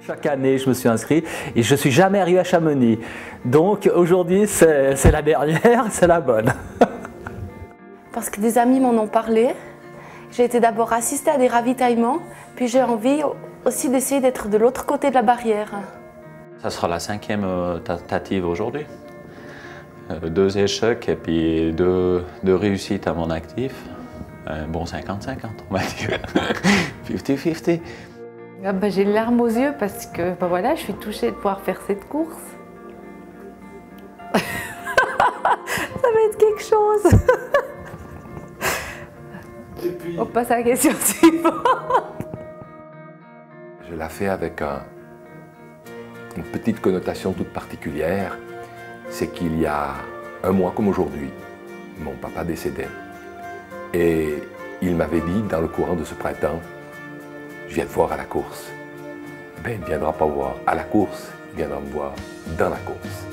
Chaque année, je me suis inscrit et je ne suis jamais arrivé à Chamonix. Donc aujourd'hui, c'est la dernière, c'est la bonne. Parce que des amis m'en ont parlé. J'ai été d'abord assister à des ravitaillements, puis j'ai envie aussi d'essayer d'être de l'autre côté de la barrière. Ça sera la 5e tentative aujourd'hui. 2 échecs et puis 2 réussites à mon actif. Bon 50-50, on va dire. 50-50. Ah bah, j'ai les larmes aux yeux parce que bah voilà, je suis touchée de pouvoir faire cette course. Ça va être quelque chose. Et puis, On passe à la question suivante. je la fais avec une petite connotation toute particulière. C'est qu'il y a un mois comme aujourd'hui, mon papa décédait. Et il m'avait dit dans le courant de ce printemps, je viens te voir à la course. Ben, il ne viendra pas voir à la course, il viendra me voir dans la course.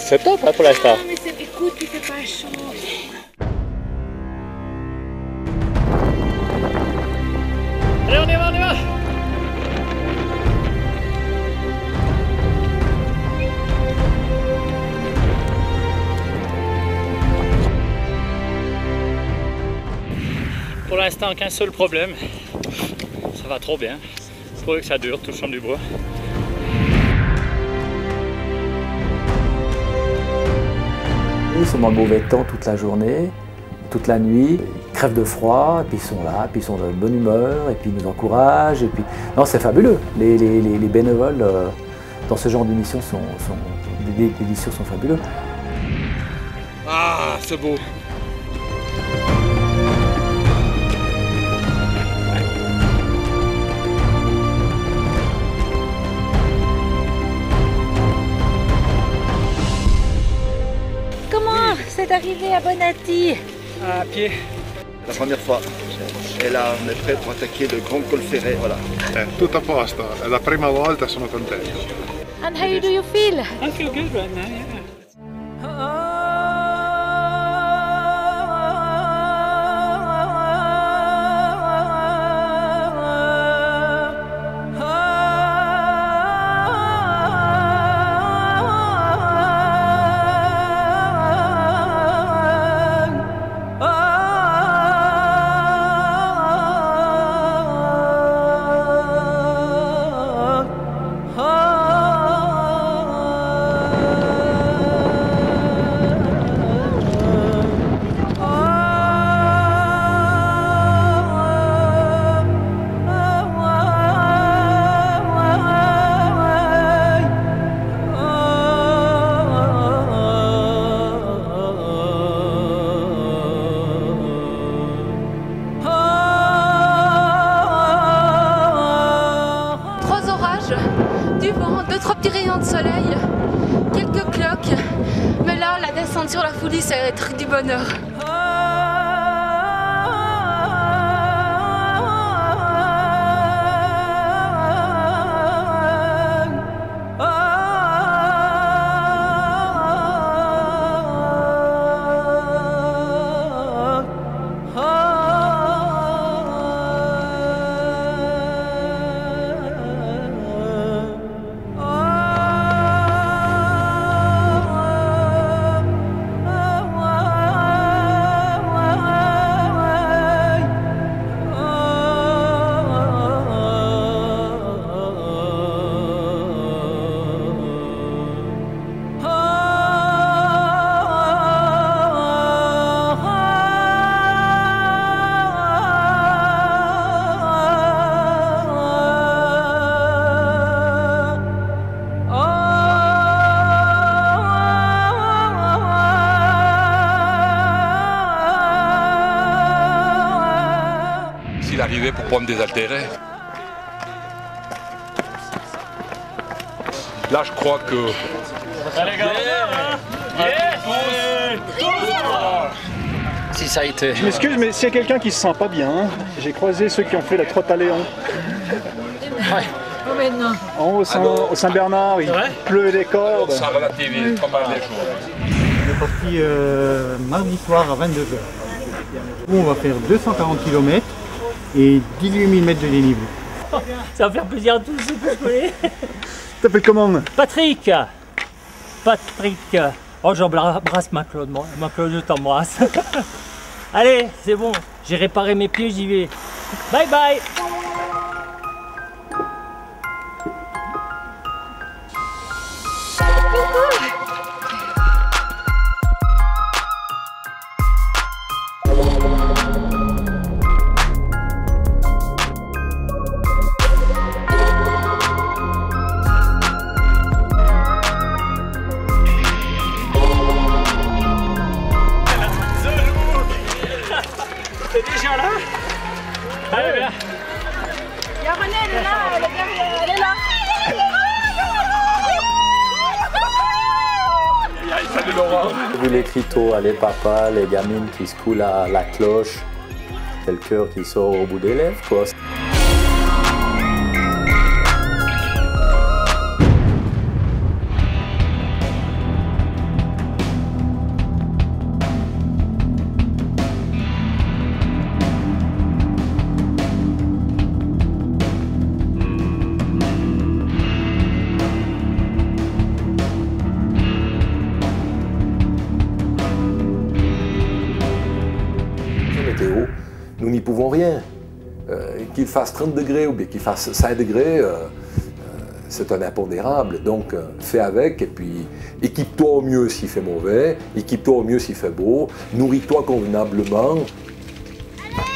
C'est top hein, pour l'instant. Mais écoute, il fait pas chaud. Allez, on y va, on y va. Pour l'instant, qu'un seul problème. Ça va trop bien. Il faudrait que ça dure, touchant du bois. Ils sont dans le mauvais temps toute la journée, toute la nuit. Ils crèvent de froid, et puis ils sont là, puis ils sont de bonne humeur, et puis ils nous encouragent. Et puis... Non, c'est fabuleux. Les bénévoles dans ce genre d'émissions sont fabuleux. Ah, c'est beau. Comment c'est arrivé à Bonatti? À pied. La première fois. Et là, on est prêt pour attaquer le grand col ferré, voilà. Tutto a posto, è la prima volta, sono contento. And how do you feel? I feel good right now, yeah. Du vent, 2-3 petits rayons de soleil, quelques cloques, mais là, la descente sur la Foulie, ça va être du bonheur. arriver pour pas me désaltérer. Là, je crois que... Si ça a été. Je m'excuse, mais s'il y a quelqu'un qui se sent pas bien, hein, j'ai croisé ceux qui ont fait la trotte à Léon. Ouais. En haut, au Saint-Bernard, il pleut des cordes. Ça relativise pas mal les jours. On est parti mardi soir à 22h. On va faire 240 km et 18 000 mètres de dénivelé. Ça va faire plaisir à tous ceux que je connais. T'appelles comment? Patrick. Patrick. Oh, j'embrasse Maclaude. Maclaude, je t'embrasse. Allez, c'est bon. J'ai réparé mes pieds, j'y vais. Bye bye. T'es déjà là? Allez, viens. Il y a René, elle est là, elle est derrière, elle est là. Salut Laurent. J'ai vu les criteaux, les papas, les gamines qui secouent la cloche, c'est le cœur qui sort au bout des lèvres, quoi. Nous n'y pouvons rien. Qu'il fasse 30 degrés ou bien qu'il fasse 5 degrés, c'est un impondérable. Donc fais avec et puis équipe-toi au mieux s'il fait mauvais, équipe-toi au mieux s'il fait beau, nourris-toi convenablement,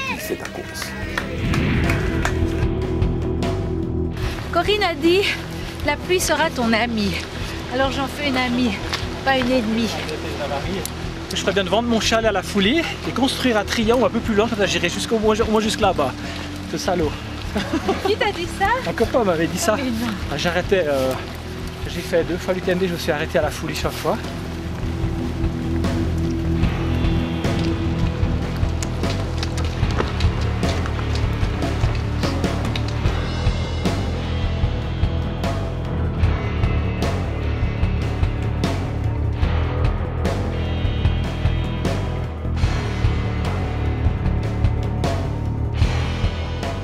puis fais ta course. Corinne a dit, la pluie sera ton amie. Alors j'en fais une amie, pas une ennemie. Je ferais bien de vendre mon chalet à la foulée et construire un triangle un peu plus loin, comme ça j'irai jusqu'au moins jusque là-bas. Ce salaud. Qui t'a dit ça? Un copain m'avait dit ça. J'arrêtais, j'ai fait 2 fois l'UTMB, je me suis arrêté à la foulée chaque fois.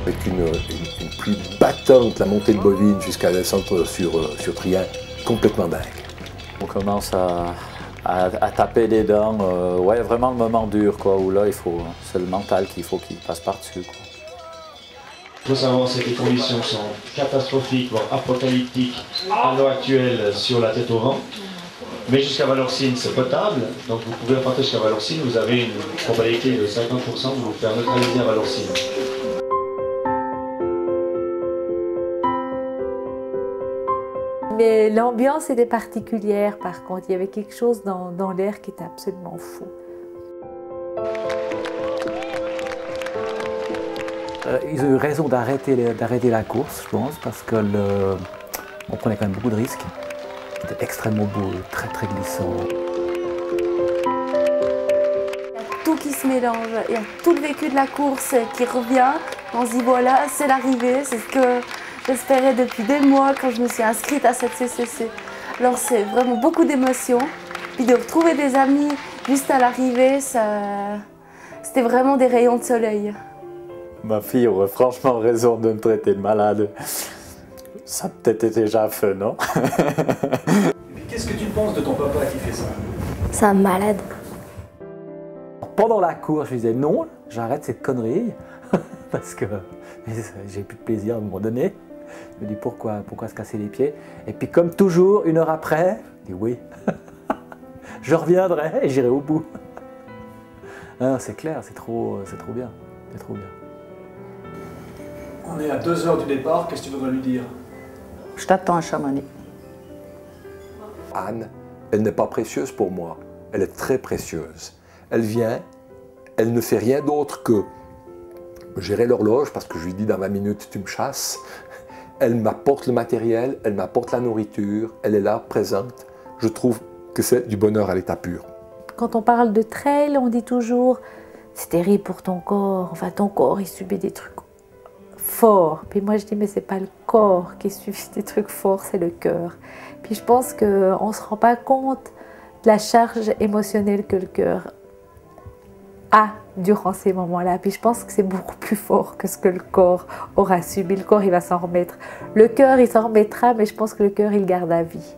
Avec une pluie battante, la montée de Bovine jusqu'à la descente sur Trien, complètement dingue. On commence à taper des dents, ouais, vraiment le moment dur, quoi, où là, c'est le mental qu'il faut qu'il passe par-dessus, quoi. Il faut savoir que les conditions sont catastrophiques, voire apocalyptiques à l'heure actuelle sur la tête au vent. Mais jusqu'à Valorcine, c'est potable. Donc vous pouvez repartir jusqu'à Valorcine, vous avez une probabilité de 50% de vous faire neutraliser à Valorcine. Mais l'ambiance était particulière par contre, il y avait quelque chose dans l'air qui était absolument fou. Ils ont eu raison d'arrêter la course, je pense, parce on prenait quand même beaucoup de risques. C'était extrêmement beau, très très glissant. Il y a tout qui se mélange, il y a tout le vécu de la course qui revient. On se dit voilà, c'est l'arrivée, c'est ce que j'espérais depuis des mois quand je me suis inscrite à cette CCC. Alors c'est vraiment beaucoup d'émotions. Puis de retrouver des amis juste à l'arrivée, c'était vraiment des rayons de soleil. Ma fille aurait franchement raison de me traiter de malade. Ça a peut-être été déjà fait, non? Qu'est-ce que tu penses de ton papa qui fait ça? C'est un malade. Pendant la course, je disais non, j'arrête cette connerie. Parce que j'ai plus de plaisir à un moment donné. Je me dis pourquoi se casser les pieds. Et puis comme toujours, 1 heure après, je dis oui, je reviendrai et j'irai au bout. C'est clair, c'est trop bien, c'est trop bien. On est à 2 heures du départ, qu'est-ce que tu voudrais lui dire? Je t'attends à Chamonix. Anne, elle n'est pas précieuse pour moi, elle est très précieuse. Elle vient, elle ne fait rien d'autre que gérer l'horloge parce que je lui dis dans 20 minutes tu me chasses. Elle m'apporte le matériel, elle m'apporte la nourriture, elle est là, présente. Je trouve que c'est du bonheur à l'état pur. Quand on parle de trail, on dit toujours c'est terrible pour ton corps, enfin ton corps il subit des trucs forts. Puis moi je dis mais c'est pas le corps qui subit des trucs forts, c'est le cœur. Puis je pense qu'on ne se rend pas compte de la charge émotionnelle que le cœur a durant ces moments-là. Puis je pense que c'est beaucoup plus fort que ce que le corps aura subi. Le corps il va s'en remettre. Le cœur il s'en remettra, mais je pense que le cœur il garde à vie.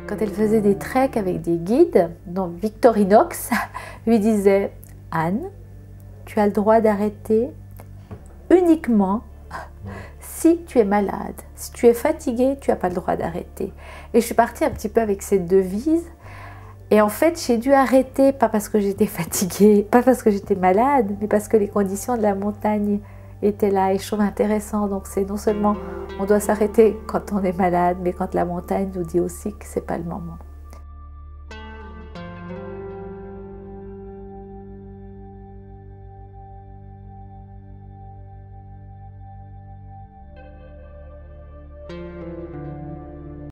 Quand elle faisait des treks avec des guides, donc Victorinox lui disait « Anne, tu as le droit d'arrêter uniquement si tu es malade. Si tu es fatiguée, tu n'as pas le droit d'arrêter. » Et je suis partie un petit peu avec cette devise. Et en fait, j'ai dû arrêter, pas parce que j'étais fatiguée, pas parce que j'étais malade, mais parce que les conditions de la montagne étaient là. Et je trouve intéressant. Donc c'est non seulement on doit s'arrêter quand on est malade, mais quand la montagne nous dit aussi que ce n'est pas le moment.